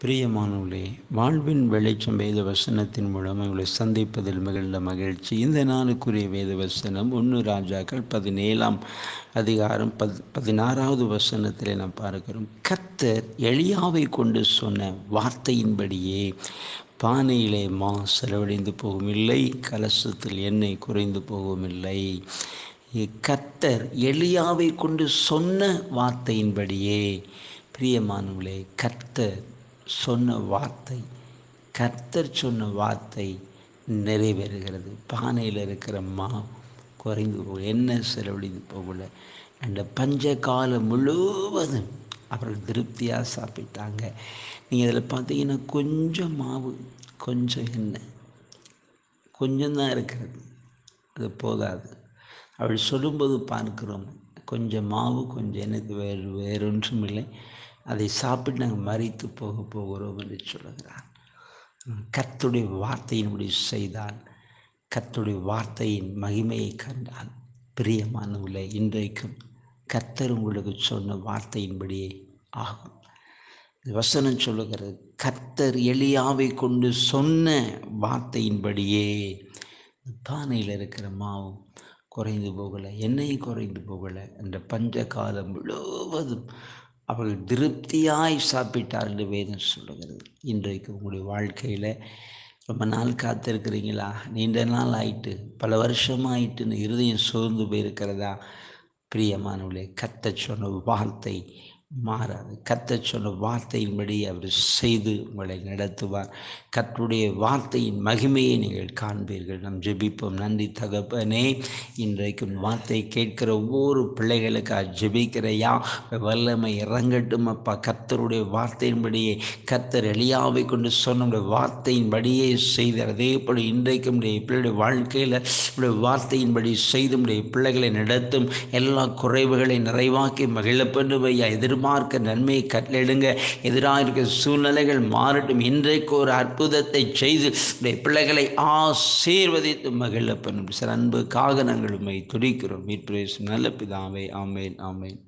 பிரியமானவர்களே, வாழ்வின் வெளிச்சம் வேத வசனத்தின் மூலம் உங்களை சந்திப்பதில் மிகுந்த மகிழ்ச்சி. இந்த நாளுக்குரிய வேத வசனம் 1 ராஜாக்கள் 17ஆம் அதிகாரம் 16வது வசனத்தில் நாம் பார்க்கிறோம். கர்த்தர் எலியாவை கொண்டு சொன்ன வார்த்தையின்படியே பானையிலே மா செலவழிந்து போகவில்லை, கலசத்தில் எண்ணெய் குறைந்து போகவில்லை. கர்த்தர் எலியாவை கொண்டு சொன்ன வார்த்தையின்படியே, பிரியமானவர்களே, கர்த்தர் சொன்ன வார்த்தை, கர்த்தர் சொன்ன வார்த்தை நிறைவேறுகிறது. பானையில் இருக்கிற மாவு குறைந்து போக, எண்ணெய் செலவழிந்து போகல. அந்த பஞ்ச காலம் முழுவதும் அவர்கள் திருப்தியாக சாப்பிட்டாங்க. நீங்கள் இதில் பார்த்தீங்கன்னா, கொஞ்சம் மாவு, கொஞ்சம் எண்ணெய், கொஞ்சம்தான் இருக்கிறது. அது போதாது. அவள் சொல்லும்போது பார்க்கிறோம், கொஞ்சம் மாவு, கொஞ்சம் எண்ணெய், வேறொன்றும் இல்லை. அதை சாப்பிட்டு நாங்கள் மரித்து போகிறோம் என்று சொல்லுகிறார். கர்த்தருடைய வார்த்தையின்படி செய்தால், கர்த்தருடைய வார்த்தையின் மகிமையை கண்டால், பிரியமானவர்களே, இன்றைக்கும் கர்த்தர் உங்களுக்கு சொன்ன வார்த்தையின்படியே ஆகும். வசனம் சொல்லுகிறது, கர்த்தர் எலியாவை கொண்டு சொன்ன வார்த்தையின்படியே பானையில் இருக்கிற மாவு குறைந்து போகலை, எண்ணெய் குறைந்து போகலை. அந்த பஞ்ச காலம் முழுவதும் அவர்கள் திருப்தியாய் சாப்பிட்டார் என்று வேதம் சொல்லுகிறது. இன்றைக்கு உங்களுடைய வாழ்க்கையில் ரொம்ப நாள் காத்திருக்கிறீங்களா? நீண்ட நாள் ஆயிட்டு, பல வருஷமாக ஆயிட்டுன்னு இருதயம் சோர்ந்து போயிருக்கிறதா? பிரியமானவர்களே, கர்த்தர் சொன்ன வார்த்தை மாறாது. கர்த்தர் சொன்ன வார்த்தையின்படி அவர் செய்து உங்களை நடத்துவார். கர்த்தருடைய வார்த்தையின் மகிமையை நீங்கள் காண்பீர்கள். நாம் ஜெபிப்போம். நன்றி தகப்பனே, இன்றைக்கும் வார்த்தை கேட்கிற ஒவ்வொரு பிள்ளைகளுக்காக ஜெபிக்கிறையா, வல்லமை இறங்கட்டும் அப்பா. கர்த்தருடைய வார்த்தையின்படியே, கர்த்தர் எலியாவை கொண்டு சொன்ன வார்த்தையின்படியே செய்தார். அதே போல் இன்றைக்கும் பிள்ளைகளுடைய வாழ்க்கையில் வார்த்தையின்படி செய்து பிள்ளைகளை நடத்தும். எல்லா குறைவுகளை நிறைவாக்கி மகிழப்பண்ணுவையா. எதிர்பார்க்க நன்மையை கட்டளையிடுங்க. எதிராக இருக்கிற சூழ்நிலைகள் மாறட்டும். இன்றைக்கு ஒரு அற்புதத்தை செய்து பிள்ளைகளை ஆசீர்வதித்து மகிழப்பண்ணும். சார், அன்புக்காக நாங்கள் உம்மை துதிக்கிறோம். மீட்பு நல்ல பிதாவே. ஆமேன், ஆமேன்.